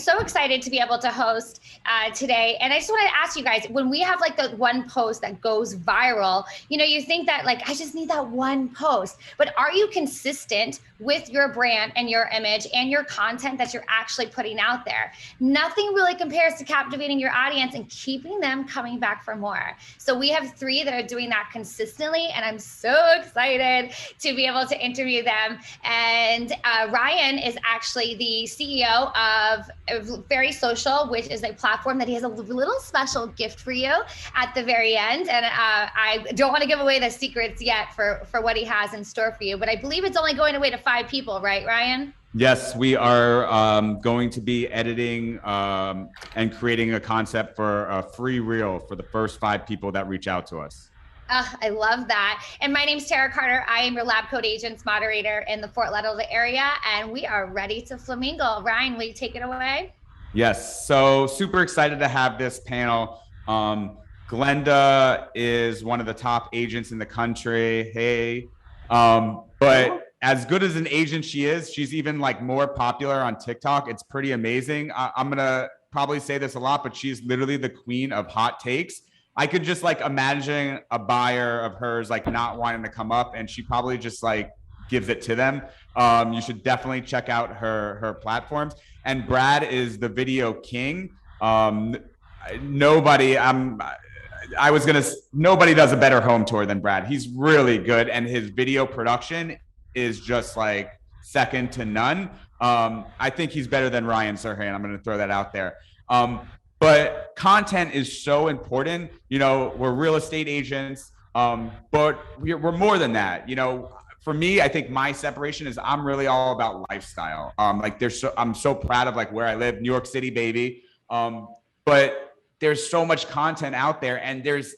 so excited to be able to host today. And I just want to ask you guys, when we have like the one post that goes viral, you know, you think that like, I just need that one post, but are you consistent with your brand and your image and your content that you're actually putting out there? Nothing really compares to captivating your audience and keeping them coming back for more. So we have 3 that are doing that consistently, and I'm so excited to be able to interview them. And Ryan is actually the CEO of Very Social, which is a platform that he has a little special gift for you at the very end. And I don't want to give away the secrets yet for what he has in store for you, but I believe it's only going away to 5 people, right, Ryan? Yes, we are going to be editing and creating a concept for a free reel for the first 5 people that reach out to us. I love that. And my name's Tara Carter. I am your LabCoatAgents moderator in the Fort Lauderdale area, and we are ready to flamingo. Ryan, will you take it away? Yes, so super excited to have this panel. Glennda is one of the top agents in the country. Hey, but as good as an agent she is, she's even like more popular on TikTok. It's pretty amazing. I'm gonna probably say this a lot, but she's literally the queen of hot takes. I could just like imagine a buyer of hers like not wanting to come up, and she probably just like gives it to them. You should definitely check out her platforms. And Brad is the video king. Nobody does a better home tour than Brad. He's really good, and his video production is just like second to none. I think he's better than Ryan Serhan. I'm going to throw that out there. But content is so important. You know, we're real estate agents, but we're more than that. You know, for me, I think my separation is I'm really all about lifestyle. I'm so proud of like where I live, New York City, baby. But there's so much content out there, and there's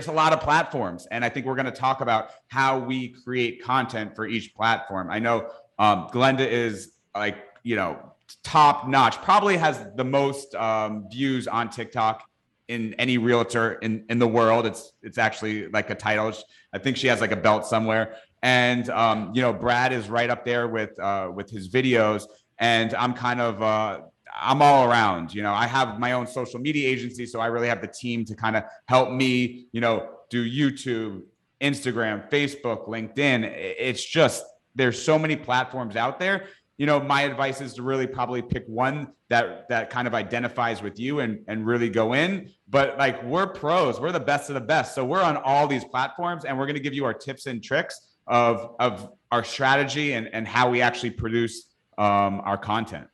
a lot of platforms. And I think we're going to talk about how we create content for each platform. I know Glennda is like, you know, top notch, probably has the most views on TikTok in any realtor in the world. It's actually like a title. I think she has like a belt somewhere. And you know, Brad is right up there with his videos, and I'm kind of I'm all around. You know, I have my own social media agency, so I really have the team to kind of help me, you know, do YouTube, Instagram, Facebook, LinkedIn. It's just, there's so many platforms out there. You know, my advice is to really probably pick one that kind of identifies with you and really go in. But like, we're pros, we're the best of the best. So we're on all these platforms, and we're going to give you our tips and tricks of our strategy and how we actually produce our content.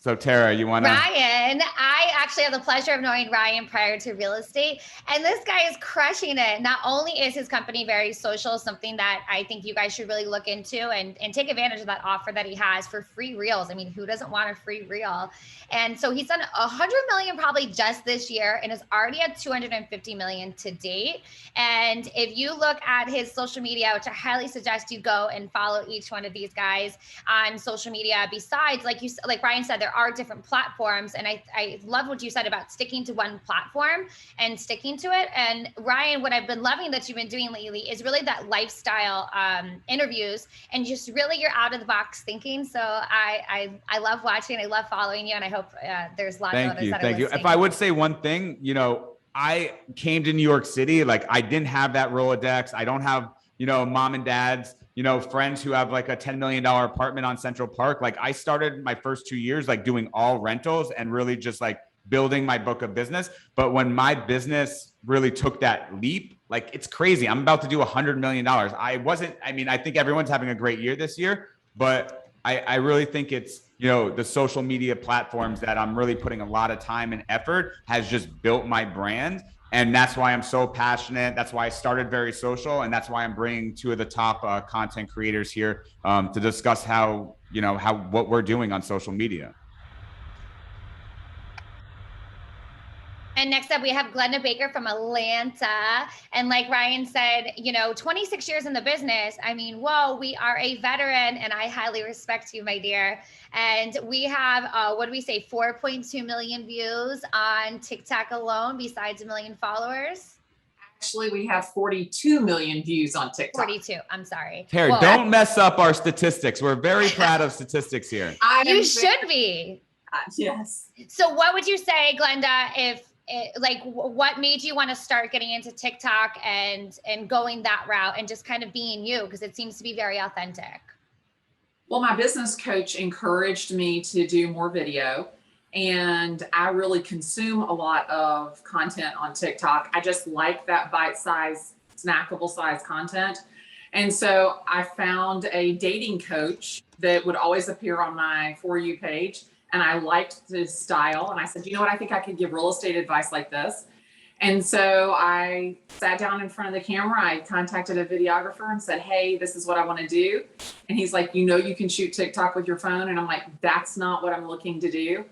So Tara, you want to? Ryan, I actually have the pleasure of knowing Ryan prior to real estate, and this guy is crushing it. Not only is his company Very Social, something that I think you guys should really look into and take advantage of that offer that he has for free reels. I mean, who doesn't want a free reel? And so he's done 100 million probably just this year, and is already at 250 million to date. And if you look at his social media, which I highly suggest you go and follow each one of these guys on social media, besides, like Ryan said, there are different platforms. And I love what you said about sticking to one platform and sticking to it. And Ryan, what I've been loving that you've been doing lately is really that lifestyle interviews, and just really your out of the box thinking. So I love watching, I love following you, and I hope there's lots of others that are listening. Thank you. If I would say one thing, you know, I came to New York City, like I didn't have that Rolodex. I don't have, you know, mom and dad's, you know, friends who have like a $10 million apartment on Central Park. Like I started my first 2 years, like doing all rentals and really just like building my book of business. But when my business really took that leap, like it's crazy. I'm about to do $100 million. I think everyone's having a great year this year, but I really think it's, you know, the social media platforms that I'm really putting a lot of time and effort has just built my brand. And that's why I'm so passionate. That's why I started Very Social. And that's why I'm bringing 2 of the top content creators here to discuss what we're doing on social media. And next up, we have Glennda Baker from Atlanta. And like Ryan said, you know, 26 years in the business. I mean, whoa, we are a veteran, and I highly respect you, my dear. And we have, 4.2 million views on TikTok alone, besides 1 million followers. Actually, we have 42 million views on TikTok. 42. I'm sorry. Terry, don't mess up our statistics. We're very proud of statistics here. You should be. Yes. So what would you say, Glennda, what made you want to start getting into TikTok and going that route and just kind of being you? Because it seems to be very authentic. Well, my business coach encouraged me to do more video, and I really consume a lot of content on TikTok. I just like that bite-sized, snackable size content. And so I found a dating coach that would always appear on my For You page. And I liked the style. And I said, you know what, I think I could give real estate advice like this. And so I sat down in front of the camera. I contacted a videographer and said, hey, this is what I want to do. And he's like, you know, you can shoot TikTok with your phone. And I'm like, that's not what I'm looking to do.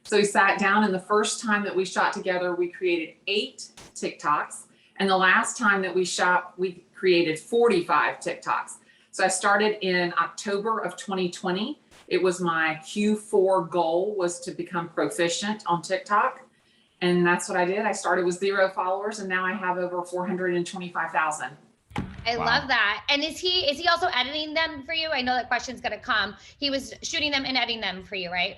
So we sat down, and the first time that we shot together, we created 8 TikToks. And the last time that we shot, we created 45 TikToks. So I started in October of 2020. It was my Q4 goal, was to become proficient on TikTok. And that's what I did. I started with 0 followers, and now I have over 425,000. I love that. And is he also editing them for you? I know that question's going to come. He was shooting them and editing them for you, right?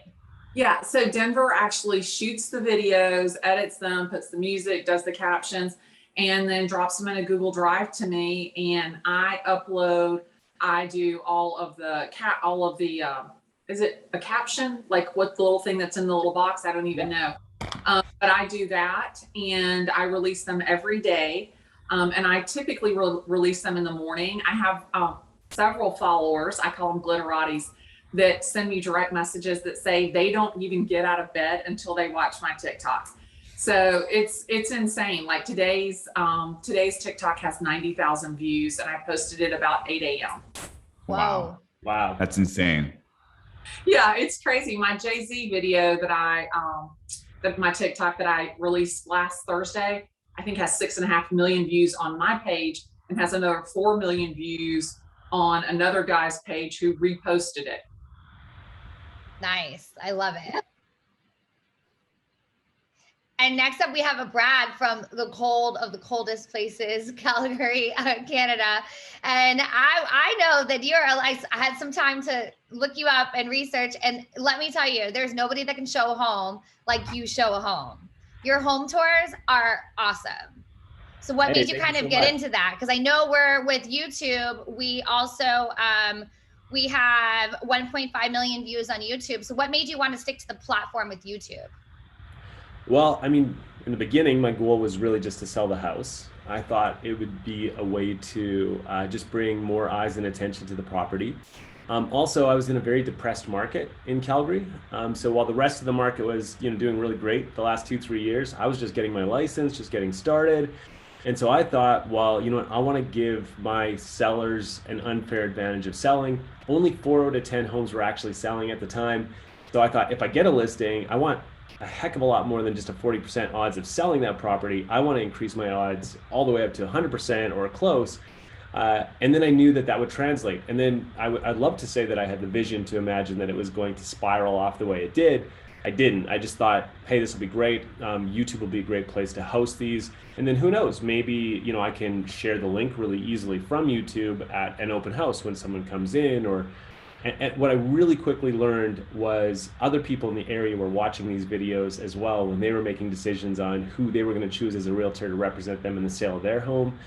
Yeah. So Denver actually shoots the videos, edits them, puts the music, does the captions, and then drops them in a Google Drive to me. And I upload, I do all of the is it a caption? Like what the little thing that's in the little box? I don't even know. But I do that, and I release them every day. And I typically release them in the morning. I have several followers, I call them Glitterati's, that send me direct messages that say they don't even get out of bed until they watch my TikToks. So it's insane. Like today's TikTok has 90,000 views, and I posted it about 8 a.m. Wow. That's insane. Yeah, it's crazy. My Jay-Z video that my TikTok that I released last Thursday, I think has 6.5 million views on my page, and has another 4 million views on another guy's page who reposted it. Nice. I love it. And next up, we have a Brad from the cold of the coldest places, Calgary, Canada. And I know that I had some time to look you up and research. And let me tell you, there's nobody that can show a home like you show a home. Your home tours are awesome. So what made you kind of get into that? Because I know we're with YouTube. We also, we have 1.5 million views on YouTube. So what made you want to stick to the platform with YouTube? Well, I mean, in the beginning, my goal was really just to sell the house. I thought it would be a way to just bring more eyes and attention to the property. Also, I was in a very depressed market in Calgary. So while the rest of the market was, doing really great the last 2-3 years, I was just getting my license, just getting started. And so I thought, well, I want to give my sellers an unfair advantage of selling. Only 4 out of 10 homes were actually selling at the time. So I thought, if I get a listing, I want a heck of a lot more than just a 40% odds of selling that property. I want to increase my odds all the way up to 100% or close. And then I knew that would translate. And then I'd love to say that I had the vision to imagine that it was going to spiral off the way it did. I didn't. I just thought, hey, this will be great. YouTube will be a great place to host these. And then who knows, maybe, I can share the link really easily from YouTube at an open house when someone comes in. And what I really quickly learned was other people in the area were watching these videos as well when they were making decisions on who they were going to choose as a realtor to represent them in the sale of their home.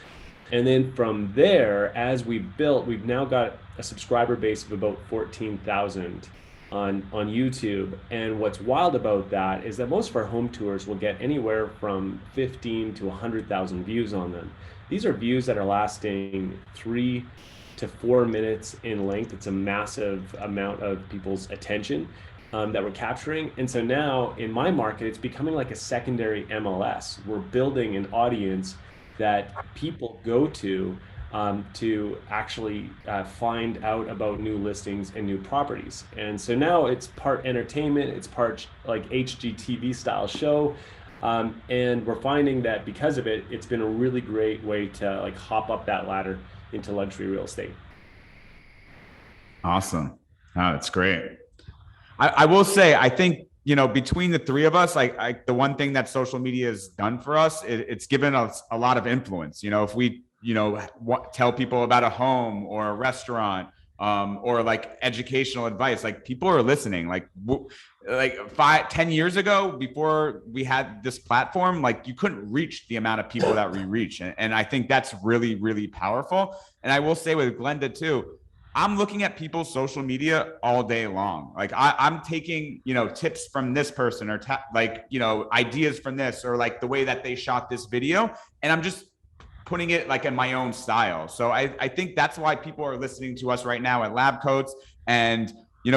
And then from there, as we've now got a subscriber base of about 14,000 on YouTube. And what's wild about that is that most of our home tours will get anywhere from 15 to 100,000 views on them. These are views that are lasting 3 to 4 minutes in length. It's a massive amount of people's attention that we're capturing. And so now in my market, it's becoming like a secondary MLS. We're building an audience that people go to actually find out about new listings and new properties. And so now it's part entertainment, it's part like HGTV style show. And we're finding that because of it, it's been a really great way to like hop up that ladder into luxury real estate. Awesome. Oh, that's great. I will say, I think between the three of us, like the one thing that social media has done for us, it's given us a lot of influence. If we, tell people about a home or a restaurant, or like educational advice, like people are listening. Like 5-10 years ago, before we had this platform, like you couldn't reach the amount of people that we reach. And I think that's really, really powerful. And I will say with Glennda too, I'm looking at people's social media all day long. Like I'm taking, tips from this person or ideas from this, or like the way that they shot this video. And I'm just putting it like in my own style. So I think that's why people are listening to us right now at LabCoats and,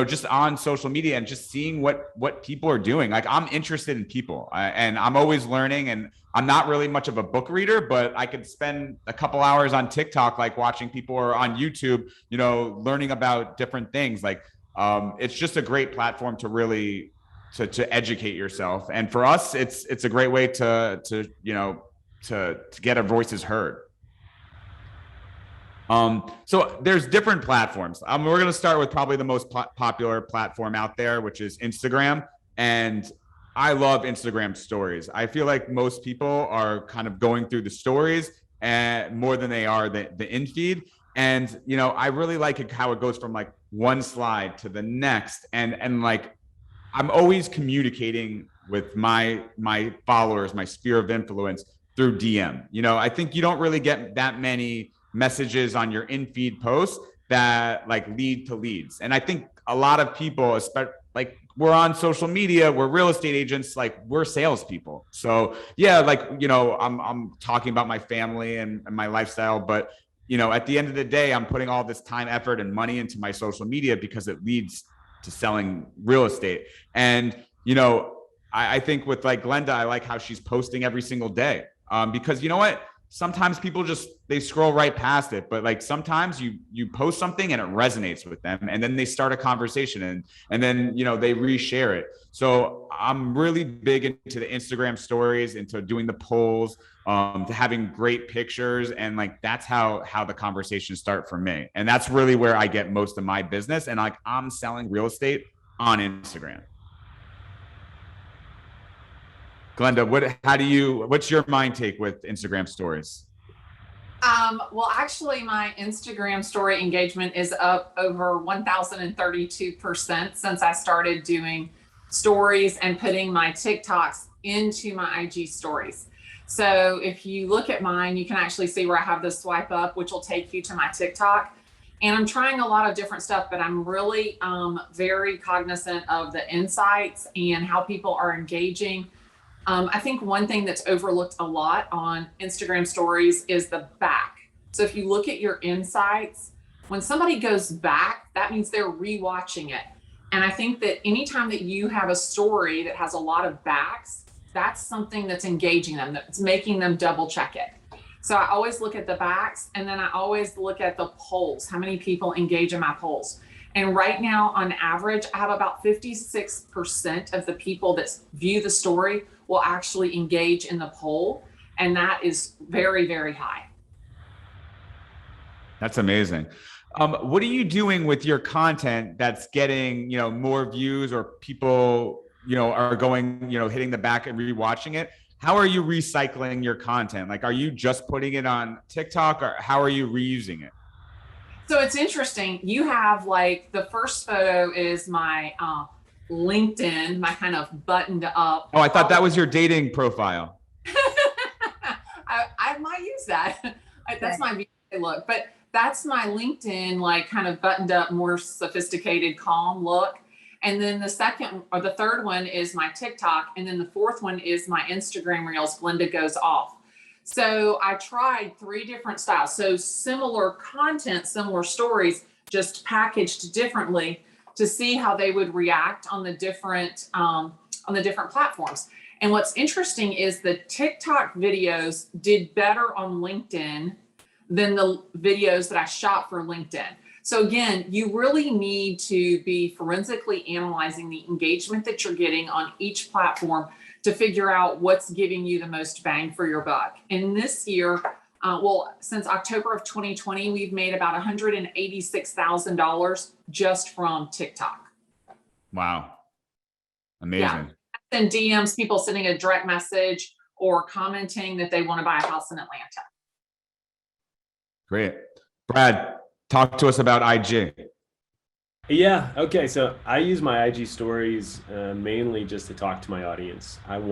just on social media and just seeing what people are doing. Like I'm interested in people and I'm always learning, and I'm not really much of a book reader, but I could spend a couple hours on TikTok, like watching people, or on YouTube, learning about different things. Like it's just a great platform to really to educate yourself. And for us, it's a great way to get our voices heard. So there's different platforms. We're going to start with probably the most popular platform out there, which is Instagram. And I love Instagram stories. I feel like most people are kind of going through the stories more than they are the in feed. And, I really like it, how it goes from like one slide to the next. And like, I'm always communicating with my followers, my sphere of influence, through DM. I think you don't really get that many messages on your in-feed posts that like lead to leads. And I think a lot of people, especially like we're on social media, we're real estate agents, like we're salespeople. So yeah, like, I'm talking about my family and my lifestyle, but at the end of the day, I'm putting all this time, effort, and money into my social media because it leads to selling real estate. And, I think with like Glennda, I like how she's posting every single day. Because you know what? Sometimes people they scroll right past it, but like sometimes you post something and it resonates with them, and then they start a conversation and then they reshare it. So I'm really big into the Instagram stories, into doing the polls, to having great pictures, and like that's how the conversations start for me. And that's really where I get most of my business. And like I'm selling real estate on Instagram. Glennda, what's your mind take with Instagram stories? Well, actually, my Instagram story engagement is up over 1,032% since I started doing stories and putting my TikToks into my IG stories. So if you look at mine, you can actually see where I have the swipe up, which will take you to my TikTok. And I'm trying a lot of different stuff, but I'm really very cognizant of the insights and how people are engaging. I think one thing that's overlooked a lot on Instagram stories is the back. So if you look at your insights, when somebody goes back, that means they're rewatching it. And I think that anytime that you have a story that has a lot of backs, that's something that's engaging them, that's making them double check it. So I always look at the backs, and then I always look at the polls, how many people engage in my polls. And right now, on average, I have about 56% of the people that view the story will actually engage in the poll. And that is very, very high. That's amazing. What are you doing with your content that's getting, more views, or people, are going, hitting the back and rewatching it? How are you recycling your content? Like, are you just putting it on TikTok, or how are you reusing it? So it's interesting. You have like the first photo is my LinkedIn, my kind of buttoned up. Oh, I thought that was your dating profile. I might use that. That's my look, but that's my LinkedIn, like kind of buttoned up, more sophisticated, calm look. And then the second or the third one is my TikTok. And then the fourth one is my Instagram Reels, Glennda Goes Off. So I tried 3 different styles. So similar content, similar stories, just packaged differently to see how they would react on the different platforms. And what's interesting is the TikTok videos did better on LinkedIn than the videos that I shot for LinkedIn. So again, you really need to be forensically analyzing the engagement that you're getting on each platform to figure out what's giving you the most bang for your buck. And this year, since October of 2020, we've made about $186,000 just from TikTok. Wow. Amazing. Yeah. Send DMs, people sending a direct message or commenting that they want to buy a house in Atlanta. Great. Brad, talk to us about IG. Yeah. Okay. So I use my IG stories mainly just to talk to my audience. I've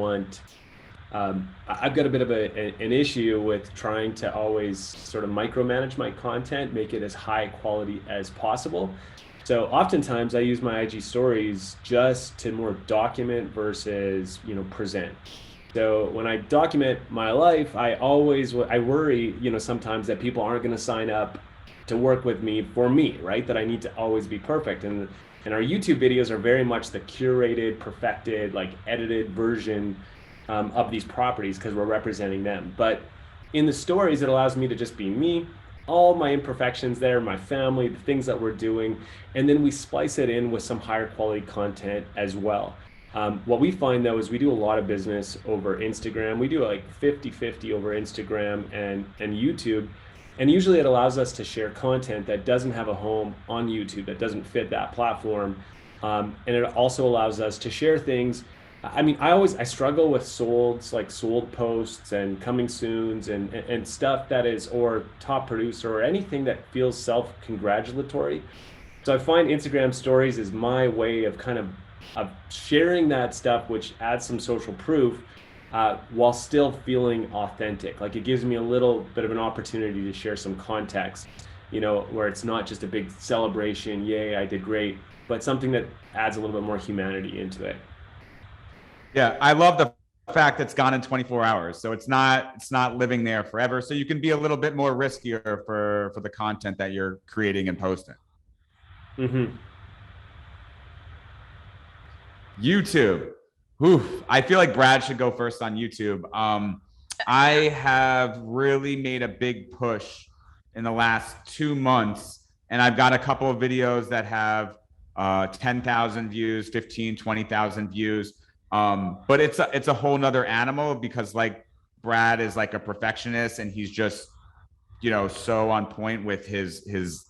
got a bit of an issue with trying to always sort of micromanage my content, make it as high quality as possible. So oftentimes I use my IG stories just to more document versus, present. So when I document my life, I worry, sometimes that people aren't going to sign up to work with me for me, right? That I need to always be perfect. And our YouTube videos are very much the curated, perfected, like edited version of these properties because we're representing them. But in the stories, it allows me to just be me, all my imperfections there, my family, the things that we're doing, and then we splice it in with some higher quality content as well. What we find though is we do a lot of business over Instagram. We do like 50-50 over Instagram and YouTube. And usually it allows us to share content that doesn't have a home on YouTube, that doesn't fit that platform. And it also allows us to share things. I mean, I struggle with sold posts and coming soons and stuff that is, or top producer or anything that feels self-congratulatory. So I find Instagram stories is my way of kind of sharing that stuff, which adds some social proof while still feeling authentic. Like it gives me a little bit of an opportunity to share some context, where it's not just a big celebration, yay, I did great, but something that adds a little bit more humanity into it. Yeah, I love the fact that it's gone in 24 hours. So it's not living there forever. So you can be a little bit more riskier for the content that you're creating and posting. Mm-hmm. YouTube. Oof, I feel like Brad should go first on YouTube. I have really made a big push in the last 2 months, and I've got a couple of videos that have 10,000 views, 15, 20,000 views. But it's a whole nother animal because like Brad is like a perfectionist and he's just, so on point with his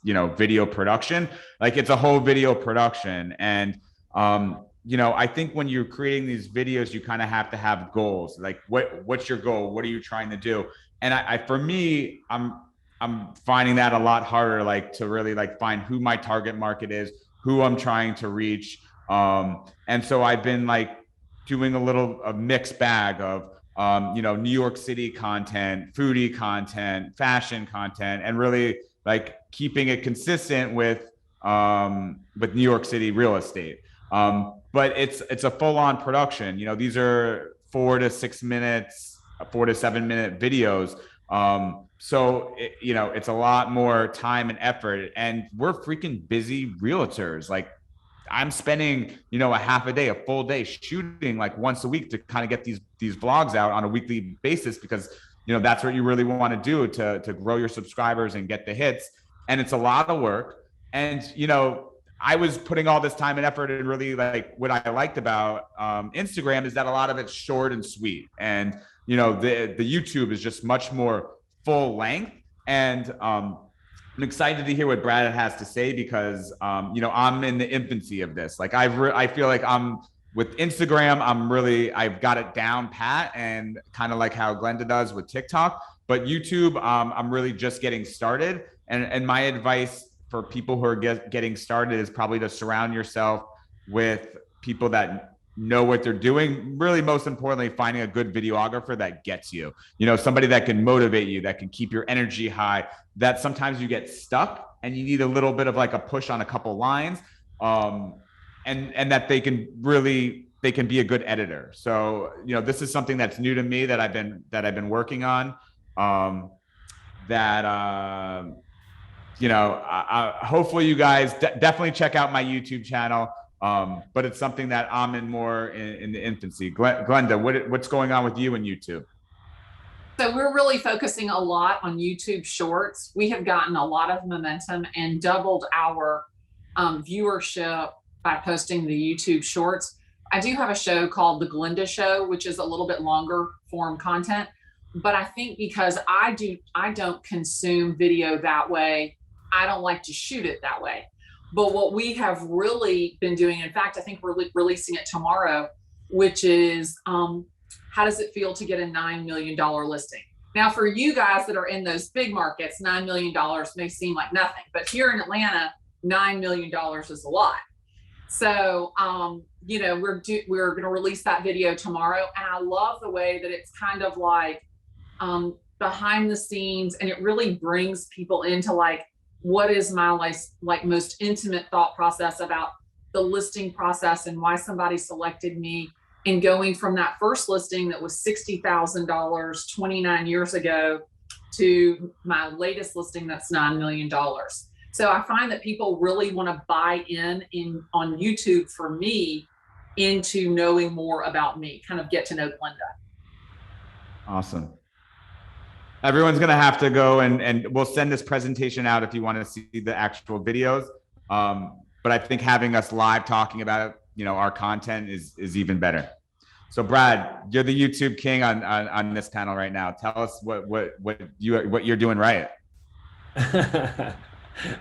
video production. Like it's a whole video production. And, I think when you're creating these videos, you kind of have to have goals. Like what's your goal? What are you trying to do? And for me, I'm finding that a lot harder, like to really like find who my target market is, who I'm trying to reach. And so I've been like, doing a mixed bag of, New York City content, foodie content, fashion content, and really like keeping it consistent with New York City real estate. But it's a full-on production. These are 4 to 6 minutes, 4 to 7 minute videos. So it's a lot more time and effort, and we're freaking busy realtors. Like I'm spending, a half a day, a full day shooting like once a week to kind of get these vlogs out on a weekly basis because, that's what you really want to do to grow your subscribers and get the hits. And it's a lot of work. And, I was putting all this time and effort, and really like what I liked about Instagram is that a lot of it's short and sweet. And, the YouTube is just much more full length. And, I'm excited to hear what Brad has to say because, I'm in the infancy of this. Like I feel like with Instagram, I've got it down pat and kind of like how Glennda does with TikTok, but YouTube, I'm really just getting started. And my advice for people who are getting started is probably to surround yourself with people that know what they're doing. Really, most importantly, finding a good videographer that gets you, somebody that can motivate you, that can keep your energy high, that sometimes you get stuck and you need a little bit of like a push on a couple lines, and that they can be a good editor. So, this is something that's new to me that I've been working on, hopefully you guys definitely check out my YouTube channel. But it's something that I'm in the infancy. Glennda, what's going on with you and YouTube? So we're really focusing a lot on YouTube Shorts. We have gotten a lot of momentum and doubled our viewership by posting the YouTube Shorts. I do have a show called The Glennda Show, which is a little bit longer form content. But I think because I don't consume video that way, I don't like to shoot it that way. But what we have really been doing, in fact, I think we're releasing it tomorrow, which is how does it feel to get a $9 million listing? Now, for you guys that are in those big markets, $9 million may seem like nothing, but here in Atlanta, $9 million is a lot. So, you know, we're going to release that video tomorrow. And I love the way that it's kind of like behind the scenes, and it really brings people into like, what is my like most intimate thought process about the listing process and why somebody selected me, and going from that first listing that was $60,000 29 years ago to my latest listing that's $9 million. So I find that people really want to buy in on YouTube for me into knowing more about me, kind of get to know Glennda. Awesome. Everyone's going to have to go and we'll send this presentation out if you want to see the actual videos. But I think having us live talking about, you know, our content is even better. So Brad, you're the YouTube king on this panel right now. Tell us what you're doing right.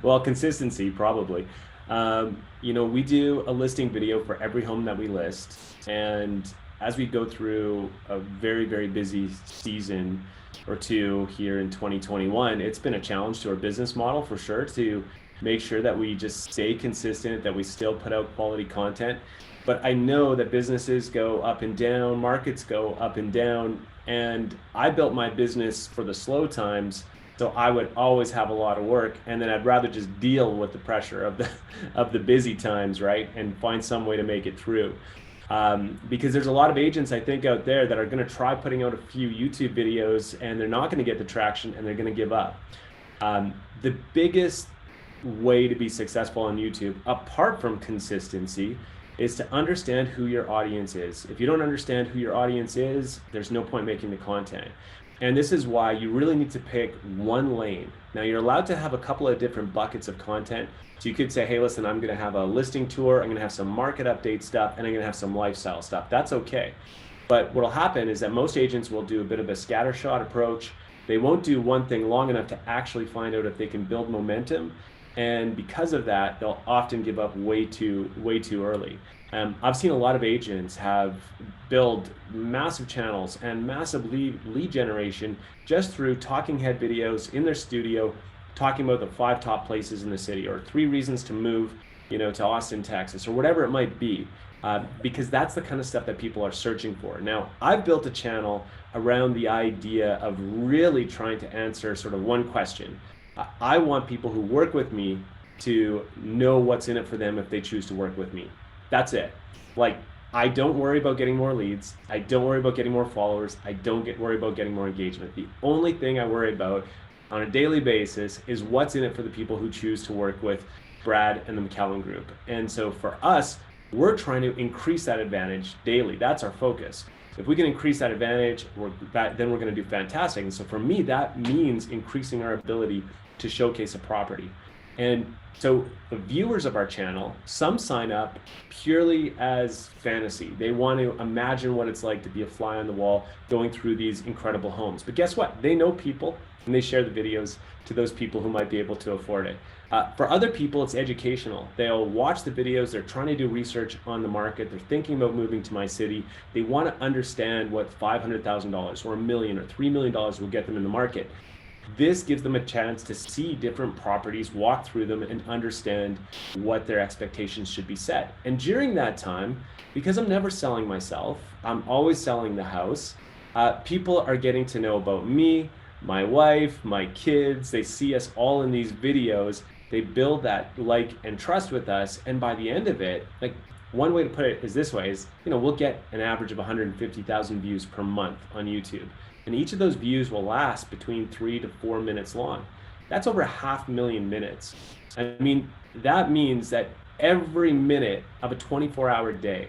Well, consistency, probably. You know, we do a listing video for every home that we list. And as we go through a very, very busy season or two here in 2021, it's been a challenge to our business model for sure to make sure that we just stay consistent, that we still put out quality content. But I know that businesses go up and down, markets go up and down, and I built my business for the slow times. So I would always have a lot of work, and then I'd rather just deal with the pressure of the busy times, right? And find some way to make it through. Because there's a lot of agents, I think, out there that are going to try putting out a few YouTube videos and they're not going to get the traction and they're going to give up. The biggest way to be successful on YouTube, apart from consistency, is to understand who your audience is. If you don't understand who your audience is, there's no point making the content. And this is why you really need to pick one lane. Now, you're allowed to have a couple of different buckets of content. So you could say, hey, listen, I'm going to have a listing tour, I'm going to have some market update stuff, and I'm going to have some lifestyle stuff. That's okay. But what will happen is that most agents will do a bit of a scattershot approach. They won't do one thing long enough to actually find out if they can build momentum. And because of that, they'll often give up way too early. I've seen a lot of agents have build massive channels and massive lead generation just through talking head videos in their studio, talking about the 5 top places in the city, or 3 reasons to move, you know, to Austin, Texas, or whatever it might be, because that's the kind of stuff that people are searching for. Now, I've built a channel around the idea of really trying to answer sort of one question. I want people who work with me to know what's in it for them if they choose to work with me. That's it. Like, I don't worry about getting more leads. I don't worry about getting more followers. I don't worry about getting more engagement. The only thing I worry about on a daily basis is what's in it for the people who choose to work with Brad and the McCallum group. And so for us, we're trying to increase that advantage daily. That's our focus. If we can increase that advantage, then we're going to do fantastic. And so for me, that means increasing our ability to showcase a property. And so the viewers of our channel, some sign up purely as fantasy. They want to imagine what it's like to be a fly on the wall going through these incredible homes. But guess what? They know people and they share the videos to those people who might be able to afford it. For other people, it's educational. They'll watch the videos, they're trying to do research on the market, they're thinking about moving to my city. They want to understand what $500,000 or $1 million or $3 million will get them in the market. This gives them a chance to see different properties, walk through them, and understand what their expectations should be set. And during that time, because I'm never selling myself, I'm always selling the house, people are getting to know about me, my wife, my kids. They see us all in these videos. They build that like and trust with us. And by the end of it, like, one way to put it is this way, is, you know, we'll get an average of 150,000 views per month on YouTube. And each of those views will last between 3 to 4 minutes long. That's over 500,000 minutes. I mean, that means that every minute of a 24-hour day,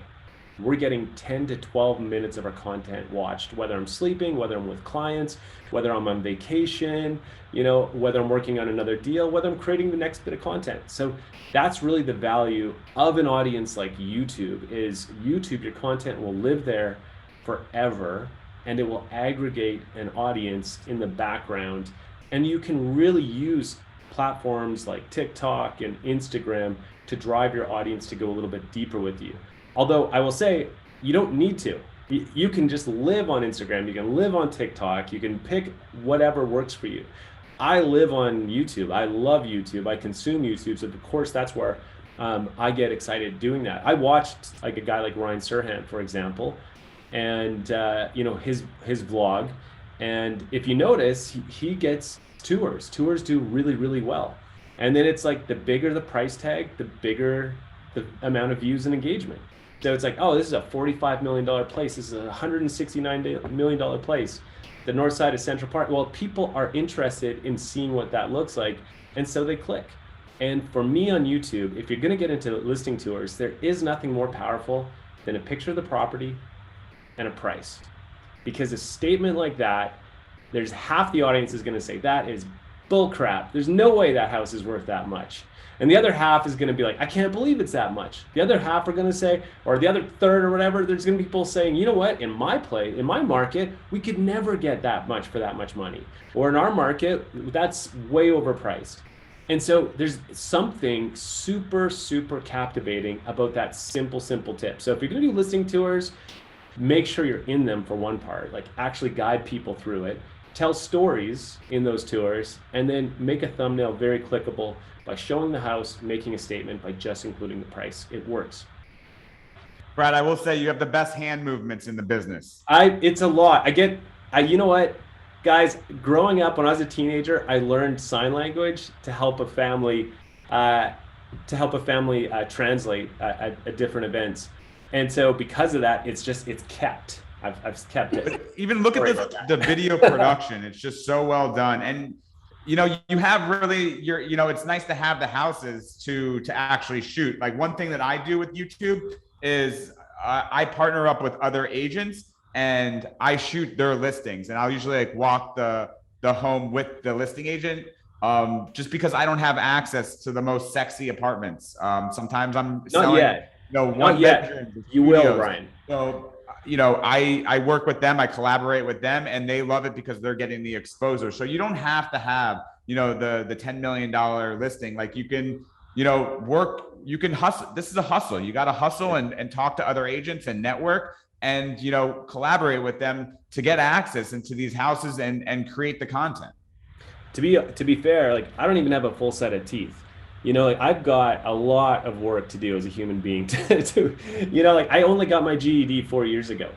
we're getting 10 to 12 minutes of our content watched, whether I'm sleeping, whether I'm with clients, whether I'm on vacation, you know, whether I'm working on another deal, whether I'm creating the next bit of content. So that's really the value of an audience like YouTube. Is YouTube, your content will live there forever, and it will aggregate an audience in the background. And you can really use platforms like TikTok and Instagram to drive your audience to go a little bit deeper with you. Although I will say, you don't need to. You can just live on Instagram, you can live on TikTok, you can pick whatever works for you. I live on YouTube. I love YouTube. I consume YouTube. So of course, that's where I get excited doing that. I watched like a guy like Ryan Serhant, for example, and his vlog. And if you notice, he gets tours. Tours do really, really well. And then it's like the bigger the price tag, the bigger the amount of views and engagement. So it's like, oh, this is a $45 million place. This is a $169 million place. The north side of Central Park. Well, people are interested in seeing what that looks like. And so they click. And for me on YouTube, if you're going to get into listing tours, there is nothing more powerful than a picture of the property and a price. Because a statement like that, there's half the audience is going to say that is bull crap. There's no way that house is worth that much. And the other half is going to be like, I can't believe it's that much. The other half are going to say, or the other third or whatever, there's going to be people saying, you know what, in my market, we could never get that much for that much money. Or in our market, that's way overpriced. And so there's something super, super captivating about that simple tip. So if you're going to do listing tours, make sure you're in them for one part, like actually guide people through it, tell stories in those tours, and then make a thumbnail very clickable by showing the house, making a statement by just including the price. It works. Brad, I will say you have the best hand movements in the business. It's a lot. You know what, guys, growing up when I was a teenager, I learned sign language to help a family translate at different events. And so because of that, it's kept. I've kept it. Even look at the video production. It's just so well done. And you have really it's nice to have the houses to actually shoot. Like one thing that I do with YouTube is I partner up with other agents and I shoot their listings, and I'll usually like walk the home with the listing agent. Just because I don't have access to the most sexy apartments. Sometimes I'm selling, one bedroom. You will, Ryan. So, I work with them, I collaborate with them, and they love it because they're getting the exposure. So you don't have to have, the $10 million listing. Like you can, you can hustle. This is a hustle. You got to hustle and talk to other agents and network and, collaborate with them to get access into these houses and create the content. To be fair, like I don't even have a full set of teeth. I've got a lot of work to do as a human being I only got my GED 4 years ago.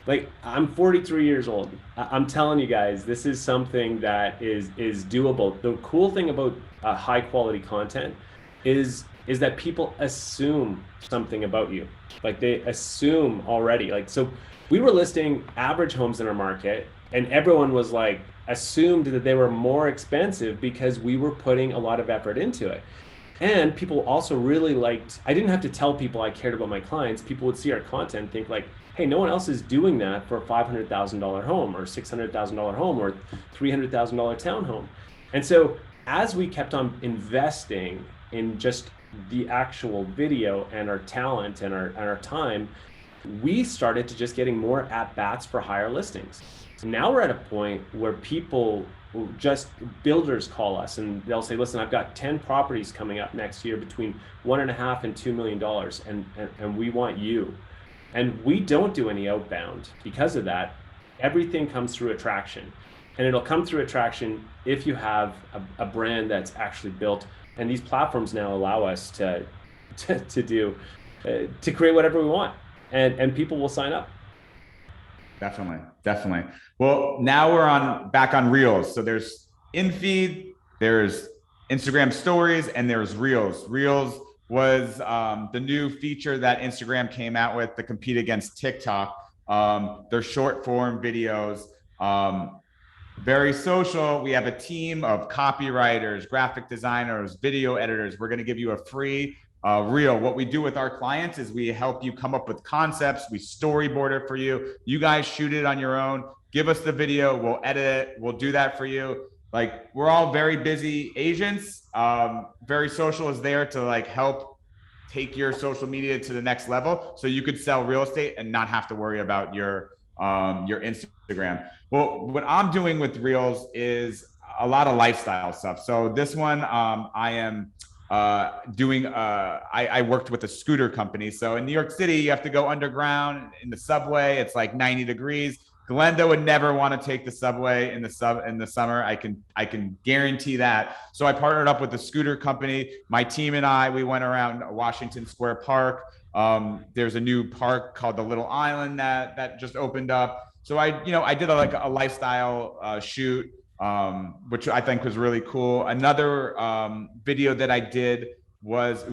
Like I'm 43 years old. I'm telling you guys, this is something that is doable. The cool thing about high quality content is that people assume something about you. Like they assume already. Like, so we were listing average homes in our market and everyone was like, assumed that they were more expensive because we were putting a lot of effort into it. And people also really liked, I didn't have to tell people I cared about my clients. People would see our content and think like, hey, no one else is doing that for a $500,000 home or $600,000 home or $300,000 townhome. And so as we kept on investing in just the actual video and our talent and our time, we started to just getting more at-bats for higher listings. Now we're at a point where builders call us and they'll say, listen, I've got 10 properties coming up next year between $1.5 and $2 million and we want you. And we don't do any outbound because of that. Everything comes through attraction, and it'll come through attraction if you have a brand that's actually built. And these platforms now allow us to create whatever we want, and people will sign up. Definitely. Well, now we're back on Reels. So there's in-feed, there's Instagram stories, and there's Reels. Reels was the new feature that Instagram came out with to compete against TikTok. They're short form videos, very social. We have a team of copywriters, graphic designers, video editors. We're going to give you a free Reel. What we do with our clients is we help you come up with concepts. We storyboard it for you. You guys shoot it on your own. Give us the video. We'll edit it. We'll do that for you. Like, we're all very busy agents. Very Social is there to like help take your social media to the next level, so you could sell real estate and not have to worry about your Instagram. Well, what I'm doing with Reels is a lot of lifestyle stuff. So this one, I am doing, I worked with a scooter company. So in New York City, you have to go underground in the subway. It's like 90 degrees. Glennda would never want to take the subway in the summer. I can guarantee that. So I partnered up with the scooter company. My team and I, we went around Washington Square Park. There's a new park called the Little Island that just opened up. So I did a lifestyle shoot, which I think was really cool. Another video that I did was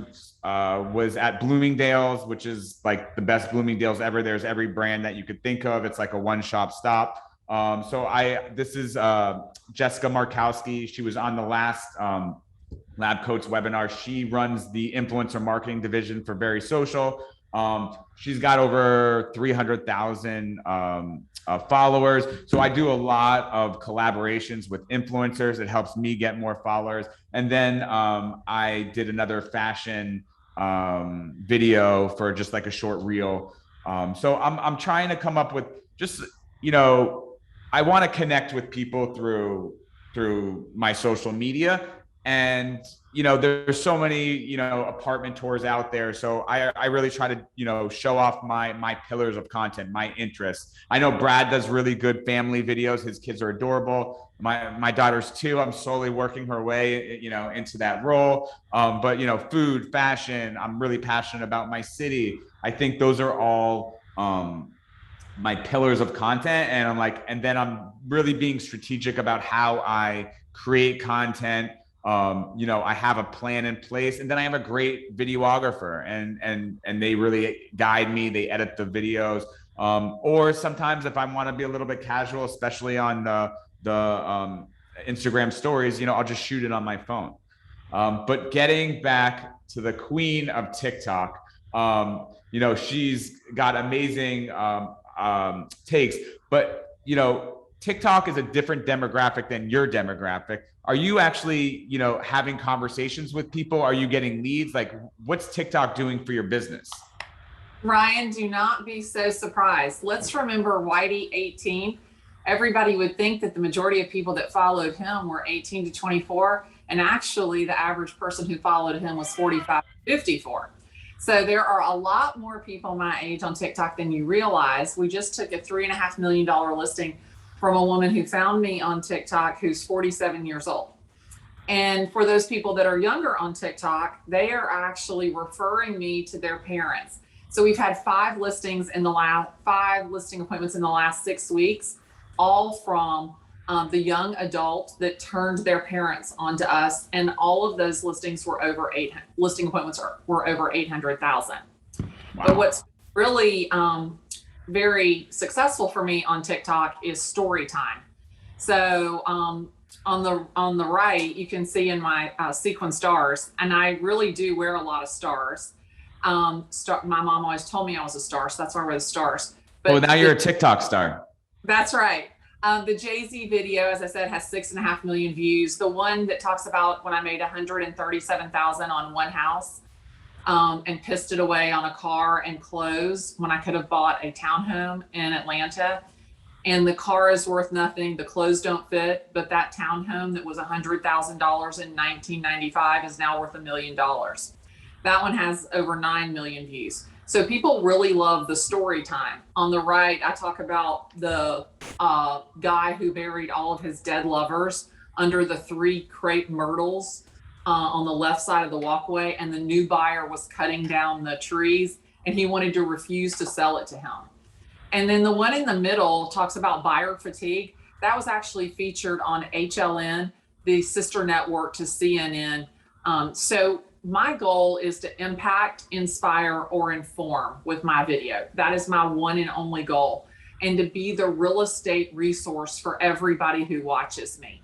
at Bloomingdale's, which is like the best Bloomingdale's ever. There's every brand that you could think of. It's like a one-shop stop. This is Jessica Markowski. She was on the last LabCoats webinar. She runs the influencer marketing division for Very Social. She's got over 300,000 followers. So I do a lot of collaborations with influencers. It helps me get more followers. And then I did another fashion video for just like a short reel. So I'm trying to come up with just, I want to connect with people through my social media. And, there's so many, apartment tours out there. So I really try to, show off my pillars of content, my interests. I know Brad does really good family videos. His kids are adorable. My daughter's 2. I'm slowly working her way, into that role. But, food, fashion, I'm really passionate about my city. I think those are all my pillars of content. And then I'm really being strategic about how I create content. I have a plan in place, and then I have a great videographer and they really guide me. They edit the videos. Or sometimes if I want to be a little bit casual, especially on the Instagram stories, I'll just shoot it on my phone. But getting back to the queen of TikTok, she's got amazing takes, but TikTok is a different demographic than your demographic. Are you actually, having conversations with people? Are you getting leads? Like, what's TikTok doing for your business? Ryan, do not be so surprised. Let's remember Whitey 18. Everybody would think that the majority of people that followed him were 18 to 24. And actually the average person who followed him was 45 to 54. So there are a lot more people my age on TikTok than you realize. We just took a $3.5 million listing from a woman who found me on TikTok who's 47 years old. And for those people that are younger on TikTok, they are actually referring me to their parents. So we've had 5 listing appointments in the last 6 weeks, all from the young adult that turned their parents onto us. And all of those listings were listing appointments were over 800,000. Wow. But what's really very successful for me on TikTok is story time. So on the right, you can see in my sequin stars, and I really do wear a lot of stars. My mom always told me I was a star, so that's why I wear the stars. But now you're a TikTok star. That's right. The Jay-Z video, as I said, has 6.5 million views. The one that talks about when I made 137,000 on one house, and pissed it away on a car and clothes when I could have bought a townhome in Atlanta. And the car is worth nothing. The clothes don't fit, but that townhome that was $100,000 in 1995 is now worth $1 million. That one has over 9 million views. So people really love the story time. On the right, I talk about the guy who buried all of his dead lovers under the 3 crepe myrtles on the left side of the walkway, and the new buyer was cutting down the trees and he wanted to refuse to sell it to him. And then the one in the middle talks about buyer fatigue. That was actually featured on HLN, the sister network to CNN. So my goal is to impact, inspire, or inform with my video. That is my one and only goal, and to be the real estate resource for everybody who watches me.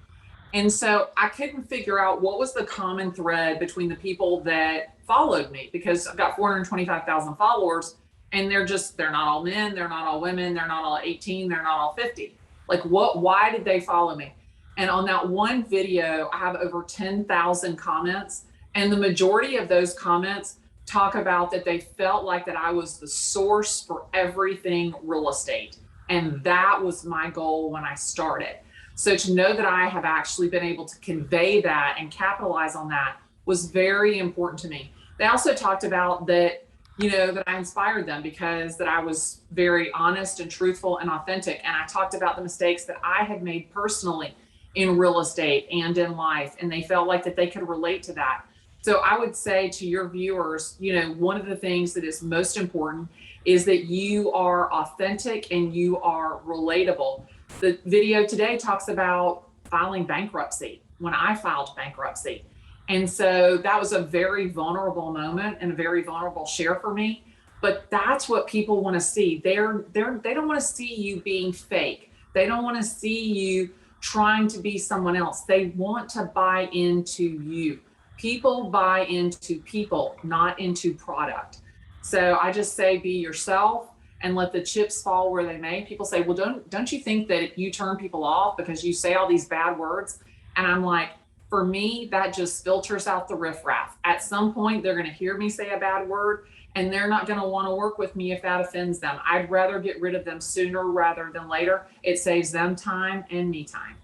And so I couldn't figure out what was the common thread between the people that followed me, because I've got 425,000 followers, and they're not all men, they're not all women, they're not all 18, they're not all 50. Like why did they follow me? And on that one video, I have over 10,000 comments. And the majority of those comments talk about that they felt like that I was the source for everything real estate. And that was my goal when I started. So to know that I have actually been able to convey that and capitalize on that was very important to me. They also talked about that, you know, that I inspired them because that I was very honest and truthful and authentic. And I talked about the mistakes that I had made personally in real estate and in life. And they felt like that they could relate to that. So I would say to your viewers, you know, one of the things that is most important is that you are authentic and you are relatable. The video today talks about filing bankruptcy, when I filed bankruptcy. And so that was a very vulnerable moment and a very vulnerable share for me. But that's what people want to see. They don't want to see you being fake. They don't want to see you trying to be someone else. They want to buy into you. People buy into people, not into product. So I just say be yourself and let the chips fall where they may. People say, well, don't you think that you turn people off because you say all these bad words? And I'm like, for me, that just filters out the riffraff. At some point, they're going to hear me say a bad word and they're not going to want to work with me if that offends them. I'd rather get rid of them sooner rather than later. It saves them time and me time.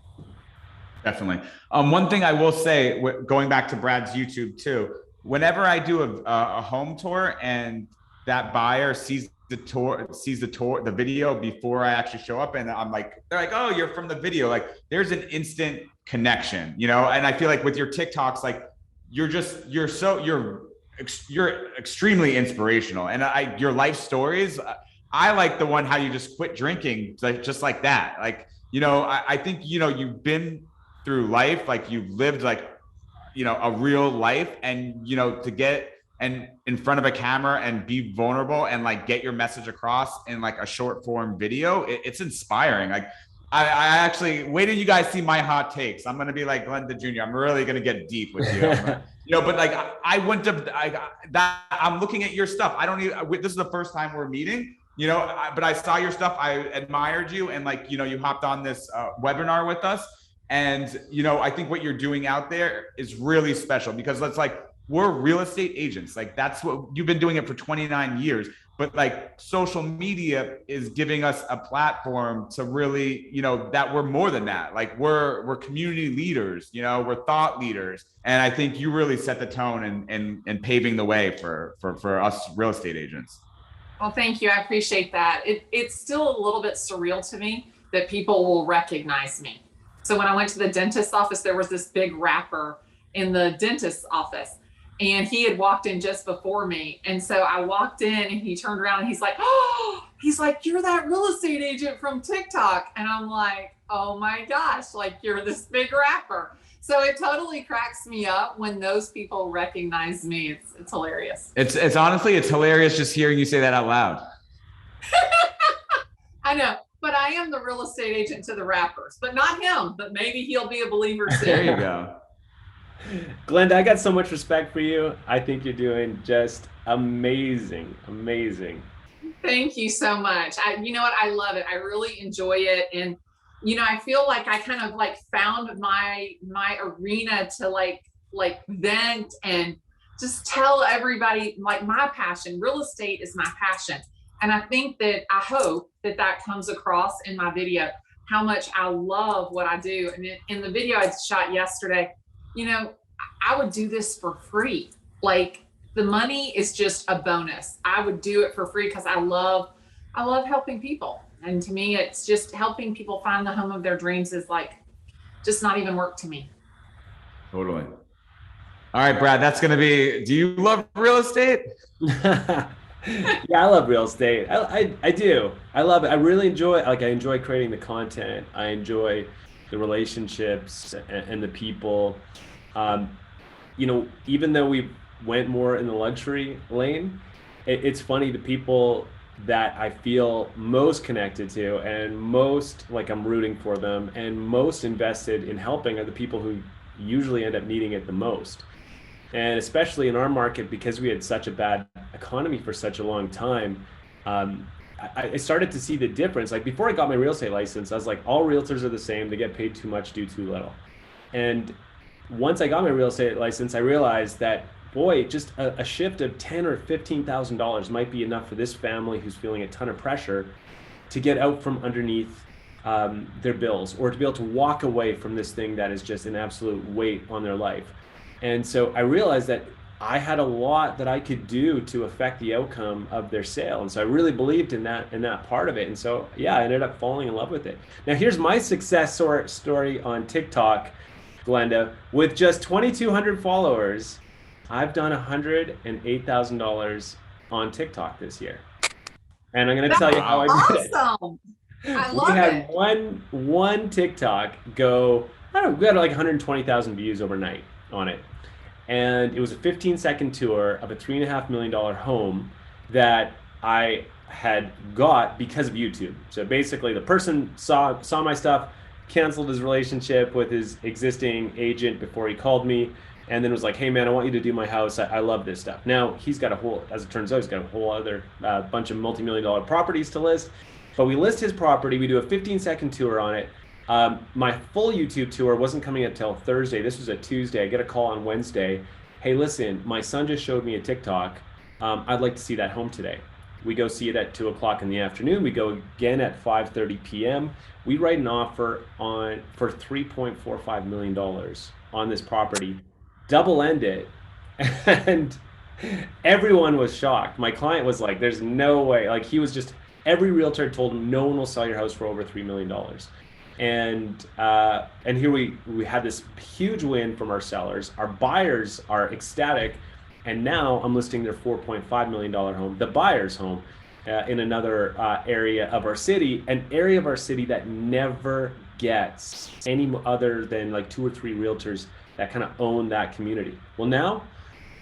Definitely. One thing I will say, going back to Brad's YouTube too, whenever I do a home tour and that buyer sees the video before I actually show up, and I'm like, they're like, oh, you're from the video. Like, there's an instant connection, you know? And I feel like with your TikToks, like you're extremely inspirational. And your life stories, I like the one how you just quit drinking, like just like that. Like, you know, I think, you know, you've been through life, like you've lived like, you know, a real life, and, you know, to get and in front of a camera and be vulnerable and like get your message across in like a short form video, it's inspiring. Like I actually, wait till you guys see my hot takes. I'm going to be like Glennda Jr. I'm really going to get deep with you. You know, but like I'm looking at your stuff. This is the first time we're meeting, you know, but I saw your stuff. I admired you. And like, you know, you hopped on this webinar with us. And, you know, I think what you're doing out there is really special because it's like, we're real estate agents. Like that's what you've been doing it for 29 years, but like social media is giving us a platform to really, you know, that we're more than that. Like we're community leaders, you know, we're thought leaders. And I think you really set the tone and paving the way for us real estate agents. Well, thank you. I appreciate that. It's still a little bit surreal to me that people will recognize me. So when I went to the dentist's office, there was this big rapper in the dentist's office and he had walked in just before me. And so I walked in and he turned around and he's like, oh, you're that real estate agent from TikTok. And I'm like, oh my gosh, like you're this big rapper. So it totally cracks me up when those people recognize me. It's hilarious. It's honestly, it's hilarious just hearing you say that out loud. I know. But I am the real estate agent to the rappers, but not him, but maybe he'll be a believer soon. There you go. Glennda, I got so much respect for you. I think you're doing just amazing, amazing. Thank you so much. You know what? I love it. I really enjoy it. And, you know, I feel like I kind of like found my arena to like vent and just tell everybody like my passion. Real estate is my passion. And I hope that comes across in my video, how much I love what I do. And in the video I shot yesterday, you know, I would do this for free. Like the money is just a bonus. I would do it for free because I love helping people. And to me, it's just helping people find the home of their dreams is like, just not even work to me. Totally. All right, Brad, do you love real estate? Yeah, I love real estate. I do. I love it. I really enjoy I enjoy creating the content. I enjoy the relationships and the people. You know, even though we went more in the luxury lane, it's funny, the people that I feel most connected to and most like I'm rooting for them and most invested in helping are the people who usually end up needing it the most. And especially in our market, because we had such a bad economy for such a long time, I started to see the difference. Like before I got my real estate license, I was like, all realtors are the same. They get paid too much, do too little. And once I got my real estate license, I realized that, boy, just a shift of $10,000 or $15,000 might be enough for this family who's feeling a ton of pressure to get out from underneath their bills, or to be able to walk away from this thing that is just an absolute weight on their life. And so I realized that I had a lot that I could do to affect the outcome of their sale. And so I really believed in that part of it. And so, yeah, I ended up falling in love with it. Now, here's my success story on TikTok, Glennda. With just 2,200 followers, I've done $108,000 on TikTok this year. And I'm going to tell you how I did it. Awesome. I love We had it. one TikTok go, I don't know, we had like 120,000 views overnight on it. And it was a 15-second tour of a $3.5 million home that I had got because of YouTube. So basically the person saw my stuff, canceled his relationship with his existing agent before he called me, and then was like, hey man, I want you to do my house. I love this stuff. Now he's got as it turns out, he's got a whole other bunch of multi-million-dollar properties to list. But we list his property, we do a 15-second tour on it. My full YouTube tour wasn't coming until Thursday. This was a Tuesday. I get a call on Wednesday. Hey, listen, my son just showed me a TikTok. I'd like to see that home today. We go see it at 2 o'clock in the afternoon. We go again at 5:30 p.m. We write an offer for $3.45 million on this property, double end it. And everyone was shocked. My client was like, there's no way. Like, he was just, every realtor told him, no one will sell your house for over $3 million. And here we had this huge win from our sellers. Our buyers are ecstatic, and now I'm listing their $4.5 million home, the buyer's home, in another area of our city, an area of our city that never gets any other than like 2 or 3 realtors that kind of own that community. Well,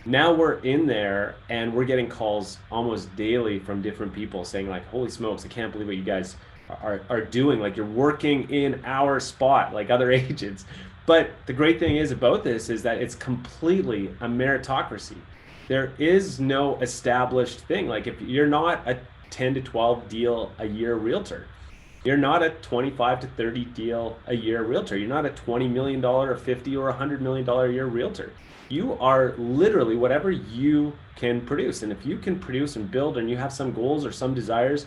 now we're in there and we're getting calls almost daily from different people saying like, holy smokes, I can't believe what you guys are doing. Like, you're working in our spot like other agents. But the great thing is about this is that it's completely a meritocracy. There is no established thing. Like, if you're not a 10 to 12 deal a year realtor, you're not a 25 to 30 deal a year realtor, you're not a $20 million or 50 or $100 million a year realtor. You are literally whatever you can produce. And if you can produce and build and you have some goals or some desires,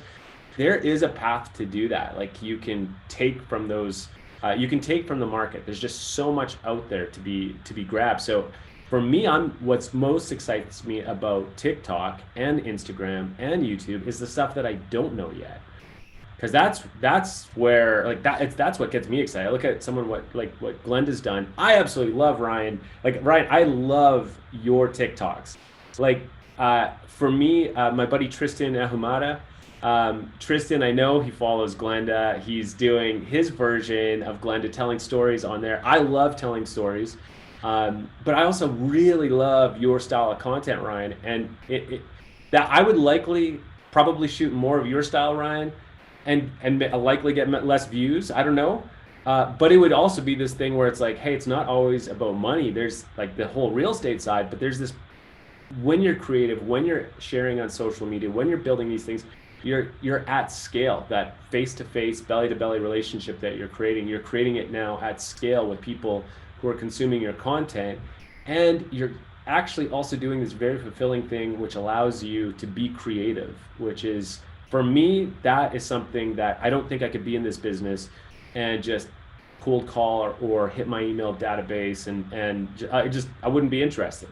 there is a path to do that. Like, you can take from those, you can take from the market. There's just so much out there to be grabbed. So for me, what's most excites me about TikTok and Instagram and YouTube is the stuff that I don't know yet. Because that's where, like, that's what gets me excited. I look at someone what Glenda's done. I absolutely love Ryan. Like, Ryan, I love your TikToks. Like, for me, my buddy Tristan Ahumada, Tristan, I know he follows Glennda. He's doing his version of Glennda, telling stories on there. I love telling stories, but I also really love your style of content, Ryan. And that I would probably shoot more of your style, Ryan, and likely get less views. I don't know. But it would also be this thing where it's like, hey, it's not always about money. There's like the whole real estate side, but there's this, when you're creative, when you're sharing on social media, when you're building these things, you're at scale. That face-to-face, belly-to-belly relationship that you're creating it now at scale with people who are consuming your content. And you're actually also doing this very fulfilling thing, which allows you to be creative, which is, for me, that is something that I don't think I could be in this business and just cold call or hit my email database and I wouldn't be interested.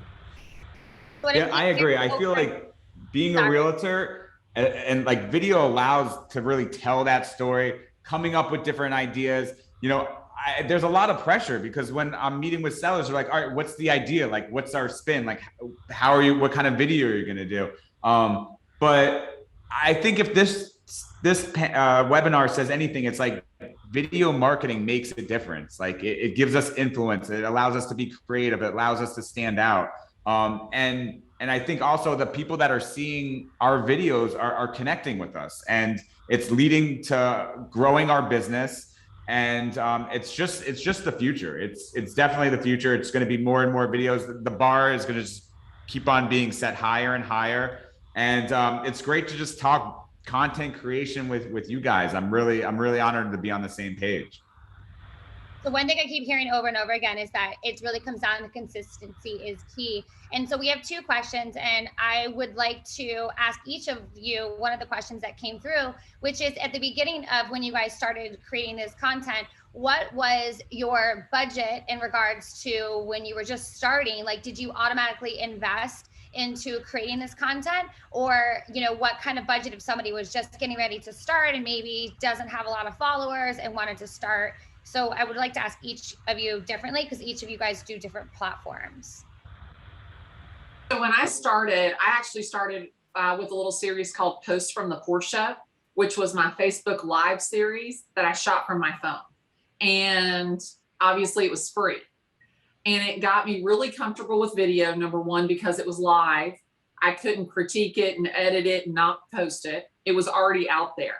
Yeah, I agree. I feel like being a realtor and like video allows to really tell that story, coming up with different ideas. There's a lot of pressure because when I'm meeting with sellers, they're like, all right, what's the idea? Like, what's our spin? Like, what kind of video are you going to do? But I think if this webinar says anything, it's like video marketing makes a difference. Like, it gives us influence. It allows us to be creative. It allows us to stand out. And I think also the people that are seeing our videos are connecting with us, and it's leading to growing our business. And it's just the future. It's definitely the future. It's going to be more and more videos. The bar is going to just keep on being set higher and higher. And it's great to just talk content creation with you guys. I'm really honored to be on the same page. So one thing I keep hearing over and over again is that it really comes down to consistency is key. And so we have two questions, and I would like to ask each of you one of the questions that came through, which is at the beginning of when you guys started creating this content, what was your budget in regards to when you were just starting? Like, did you automatically invest into creating this content, or what kind of budget if somebody was just getting ready to start and maybe doesn't have a lot of followers and wanted to start? So I would like to ask each of you differently, because each of you guys do different platforms. So when I started, I actually started with a little series called Posts from the Porsche, which was my Facebook Live series that I shot from my phone. And obviously it was free. And it got me really comfortable with video, number one, because it was live. I couldn't critique it and edit it and not post it. It was already out there.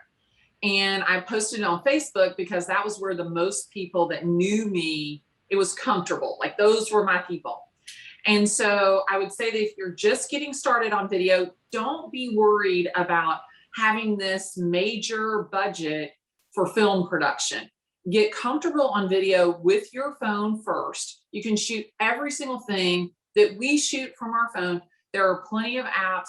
And I posted it on Facebook because that was where the most people that knew me, it was comfortable. Like, those were my people. And so I would say that if you're just getting started on video, don't be worried about having this major budget for film production. Get comfortable on video with your phone first. You can shoot every single thing that we shoot from our phone. There are plenty of apps.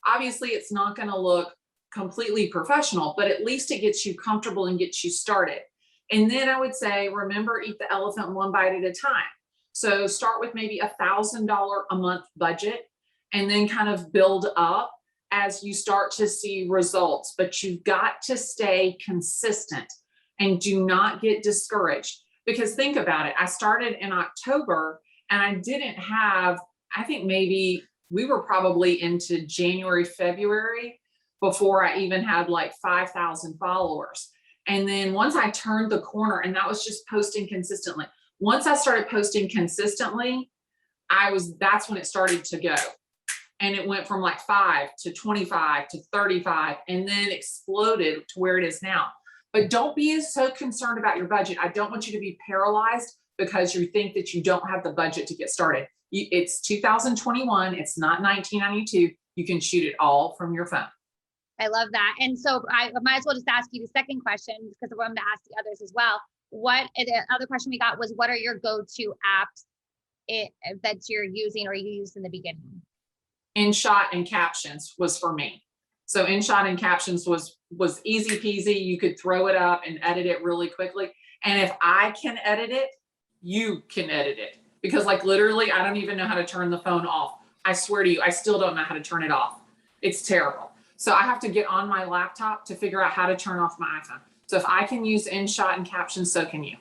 Obviously, it's not going to look completely professional, but at least it gets you comfortable and gets you started. And then I would say, remember, eat the elephant one bite at a time. So start with maybe $1,000 a month budget, and then kind of build up as you start to see results. But you've got to stay consistent and do not get discouraged, because think about it. I started in October and I didn't have, I think maybe we were probably into January, February before I even had like 5,000 followers. And then once I turned the corner, and that was just posting consistently. Once I started posting consistently, that's when it started to go. And it went from like 5 to 25 to 35, and then exploded to where it is now. But don't be so concerned about your budget. I don't want you to be paralyzed because you think that you don't have the budget to get started. It's 2021. It's not 1992. You can shoot it all from your phone. I love that. And so I might as well just ask you the second question, because I'm going to ask the others as well. The other question we got was, what are your go-to apps that you're using or you used in the beginning? InShot and Captions was for me. So InShot and Captions was easy peasy. You could throw it up and edit it really quickly. And if I can edit it, you can edit it. Because like literally, I don't even know how to turn the phone off. I swear to you, I still don't know how to turn it off. It's terrible. So I have to get on my laptop to figure out how to turn off my iPhone. So if I can use InShot and Captions, so can you.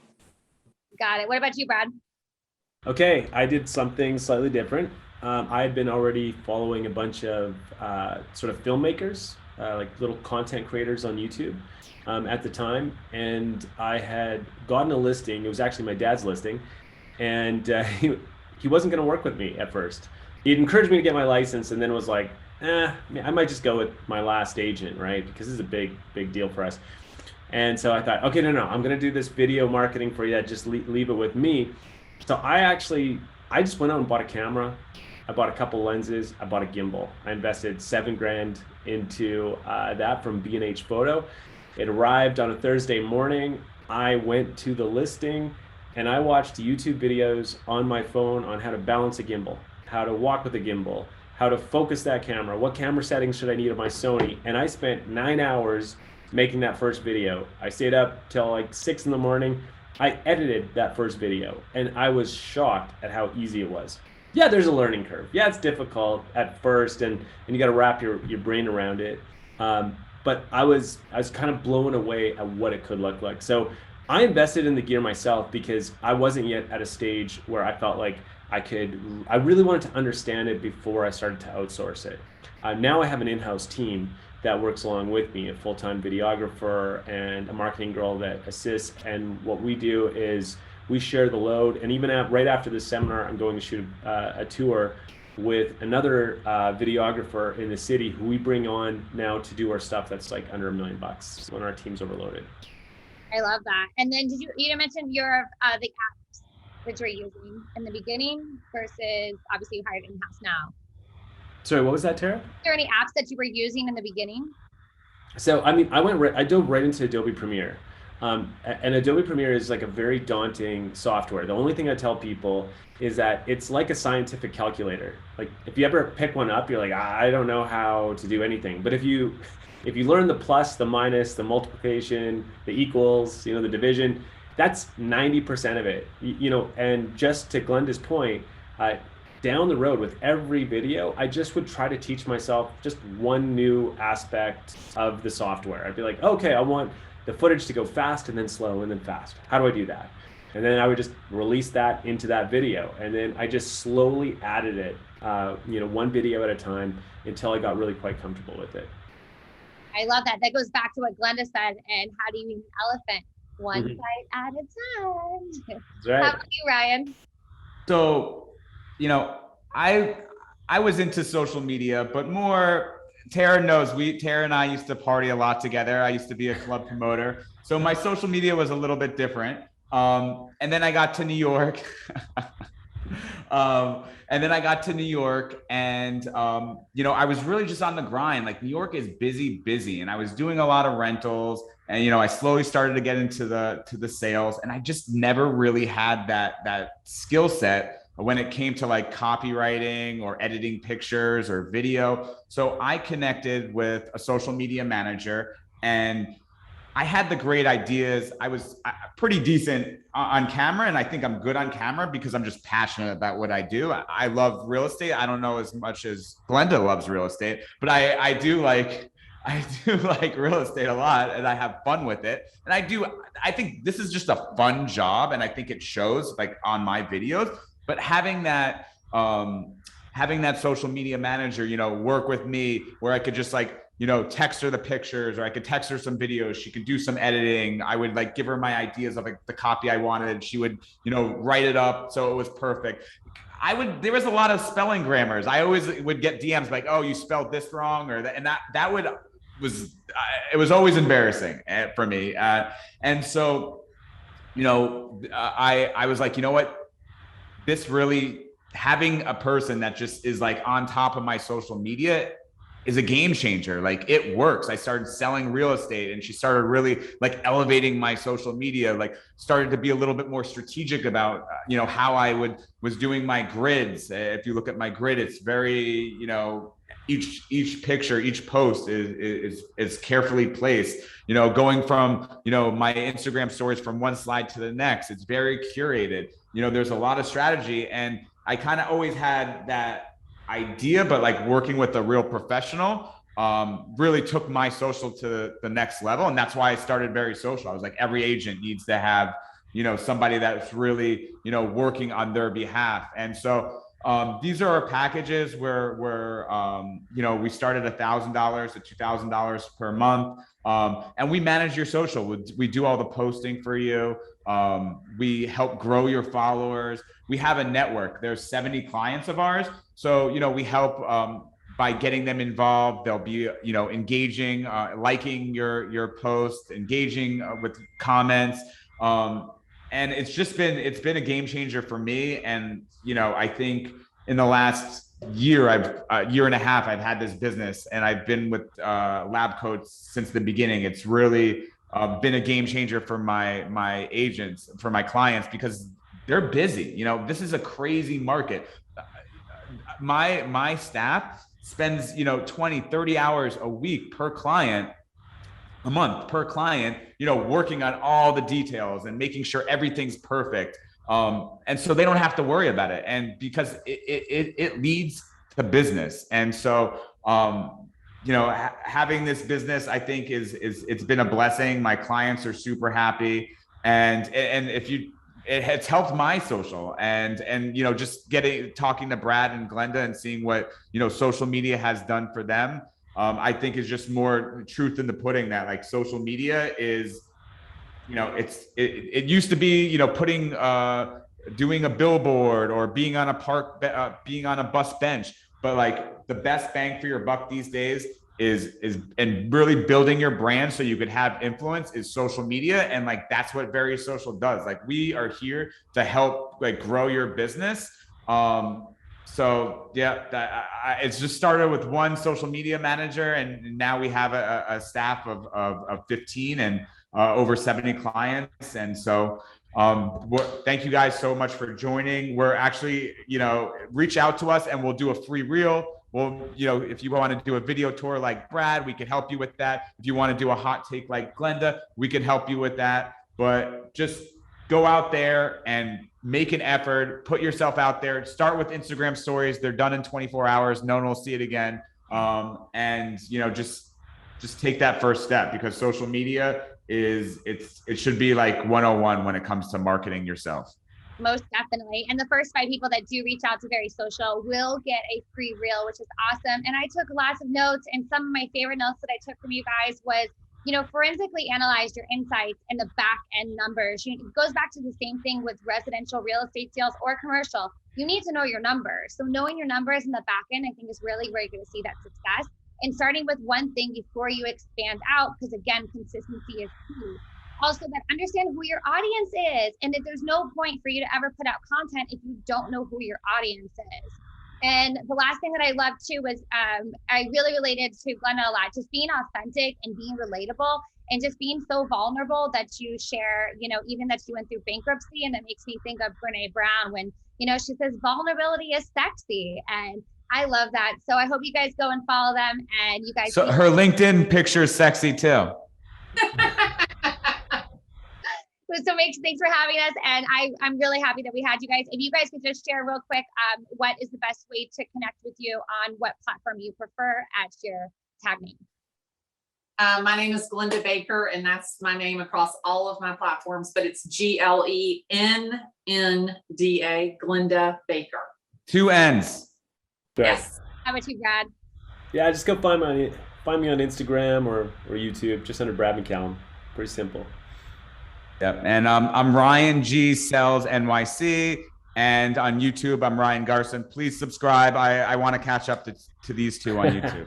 Got it. What about you, Brad? Okay, I did something slightly different. I had been already following a bunch of sort of filmmakers, like little content creators on YouTube at the time. And I had gotten a listing. It was actually my dad's listing. And he wasn't going to work with me at first. He'd encouraged me to get my license, and then was like, I might just go with my last agent, right? Because this is a big deal for us. And so I thought, okay, no, I'm going to do this video marketing for you. Just leave it with me. So I just went out and bought a camera. I bought a couple lenses. I bought a gimbal. I invested $7,000 into that from B&H Photo. It arrived on a Thursday morning. I went to the listing and I watched YouTube videos on my phone on how to balance a gimbal, how to walk with a gimbal, how to focus that camera, what camera settings should I need on my Sony. And I spent 9 hours making that first video. I stayed up till like 6 in the morning. I edited that first video and I was shocked at how easy it was. Yeah, there's a learning curve. Yeah, it's difficult at first and you got to wrap your brain around it. But I was kind of blown away at what it could look like. So I invested in the gear myself because I wasn't yet at a stage where I felt like I really wanted to understand it before I started to outsource it. Now I have an in-house team that works along with me, a full-time videographer and a marketing girl that assists. And what we do is we share the load. And even right after this seminar, I'm going to shoot a tour with another videographer in the city who we bring on now to do our stuff that's like under $1 million when our team's overloaded. I love that. And then you mentioned the apps that you're using in the beginning versus obviously you hired in-house now. Sorry, what was that, Tara? Are there any apps that you were using in the beginning? So, I mean, I dove right into Adobe Premiere. And Adobe Premiere is like a very daunting software. The only thing I tell people is that it's like a scientific calculator. Like if you ever pick one up, you're like, I don't know how to do anything. But if you learn the plus, the minus, the multiplication, the equals, the division, that's 90% of it. And just to Glenda's point, down the road with every video, I just would try to teach myself just one new aspect of the software. I'd be like, okay, I want the footage to go fast and then slow and then fast. How do I do that? And then I would just release that into that video. And then I just slowly added it, one video at a time until I got really quite comfortable with it. I love that. That goes back to what Glennda said. And how do you eat an elephant? One bite at a time. That's right. How about you, Ryan? So, I was into social media, but more, Tara knows, Tara and I used to party a lot together. I used to be a club promoter. So my social media was a little bit different. And then I got to New York. And I was really just on the grind. Like New York is busy. And I was doing a lot of rentals, and, I slowly started to get into the sales, and I just never really had that skill set when it came to like copywriting or editing pictures or video. So I connected with a social media manager, and I had the great ideas. I was pretty decent on camera, and I think I'm good on camera because I'm just passionate about what I do. I love real estate. I don't know as much as Glennda loves real estate, but I do like real estate a lot, and I have fun with it. And I think this is just a fun job, and I think it shows like on my videos. But having that social media manager, work with me, where I could just like, text her the pictures, or I could text her some videos. She could do some editing. I would like give her my ideas of like the copy I wanted. She would, write it up so it was perfect. There was a lot of spelling grammars. I always would get DMs like, oh, you spelled this wrong, or that, and it was always embarrassing for me. And so, I was like, you know what? This really, having a person that just is like on top of my social media is a game changer. Like it works. I started selling real estate, and she started really like elevating my social media, like started to be a little bit more strategic about, how I was doing my grids. If you look at my grid, it's very, each picture, each post is carefully placed, going from, my Instagram stories from one slide to the next. It's very curated. There's a lot of strategy, and I kind of always had that idea, but like working with a real professional really took my social to the next level. And that's why I started Very Social. I was like, every agent needs to have, somebody that's really, working on their behalf. And so these are our packages where we start at $1,000 to $2,000 per month. And we manage your social. We do all the posting for you. We help grow your followers. We have a network. There's 70 clients of ours. So, we help by getting them involved. They'll be, engaging, liking your post, engaging with comments. And it's been a game changer for me. And, I think in the last year and a half, I've had this business, and I've been with LabCoats since the beginning. It's really been a game changer for my agents, for my clients, because they're busy. This is a crazy market. My staff spends 20, 30 hours a week per client, a month per client, working on all the details and making sure everything's perfect. And so they don't have to worry about it. And because it leads to business. And so, having this business, I think it's been a blessing. My clients are super happy. And it's helped my social, and just talking to Brad and Glennda and seeing what, social media has done for them. I think is just more truth in the pudding, that like social media is, it used to be, doing a billboard or being on a bus bench, but like the best bang for your buck these days and really building your brand so you could have influence is social media. And like, that's what Very Social does. Like, we are here to help like grow your business. So yeah, it's just started with one social media manager, and now we have a staff of 15 and over 70 clients. And so thank you guys so much for joining. We're actually, reach out to us and we'll do a free reel. Well, if you want to do a video tour like Brad, we can help you with that. If you want to do a hot take like Glennda, we can help you with that. But just go out there and make an effort, put yourself out there. Start with Instagram stories. They're done in 24 hours. No one will see it again. And just take that first step, because social media it should be like 101 when it comes to marketing yourself. Most definitely. And the first 5 people that do reach out to Very Social will get a free reel, which is awesome. And I took lots of notes, and some of my favorite notes that I took from you guys was, forensically analyze your insights and the back end numbers. It goes back to the same thing with residential real estate sales or commercial. You need to know your numbers. So knowing your numbers in the back end, I think, is really where you're going to see that success. And starting with one thing before you expand out, because again, consistency is key. Also, that understand who your audience is, and that there's no point for you to ever put out content if you don't know who your audience is. And the last thing that I loved too was I really related to Glennda a lot, just being authentic and being relatable, and just being so vulnerable that you share, even that you went through bankruptcy. And that makes me think of Brene Brown when, she says vulnerability is sexy. And I love that. So I hope you guys go and follow them, and you guys. So her LinkedIn picture is sexy too. So thanks for having us. And I'm really happy that we had you guys. If you guys could just share real quick, what is the best way to connect with you, on what platform you prefer, at your tag name? My name is Glennda Baker, and that's my name across all of my platforms, but it's Glennda, Glennda Baker. 2 N's. Yes. How about you, Brad? Yeah, just go find me on Instagram or YouTube, just under Brad McCallum. Pretty simple. Yep. And I'm Ryan G Sells NYC, and on YouTube I'm Ryan Garson. Please subscribe. I want to catch up to these two on YouTube.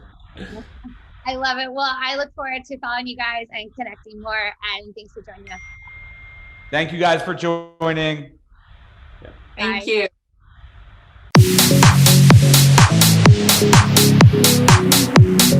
I love it. Well, I look forward to following you guys and connecting more. And thanks for joining us. Thank you guys for joining. Yeah. Thank you. Bye.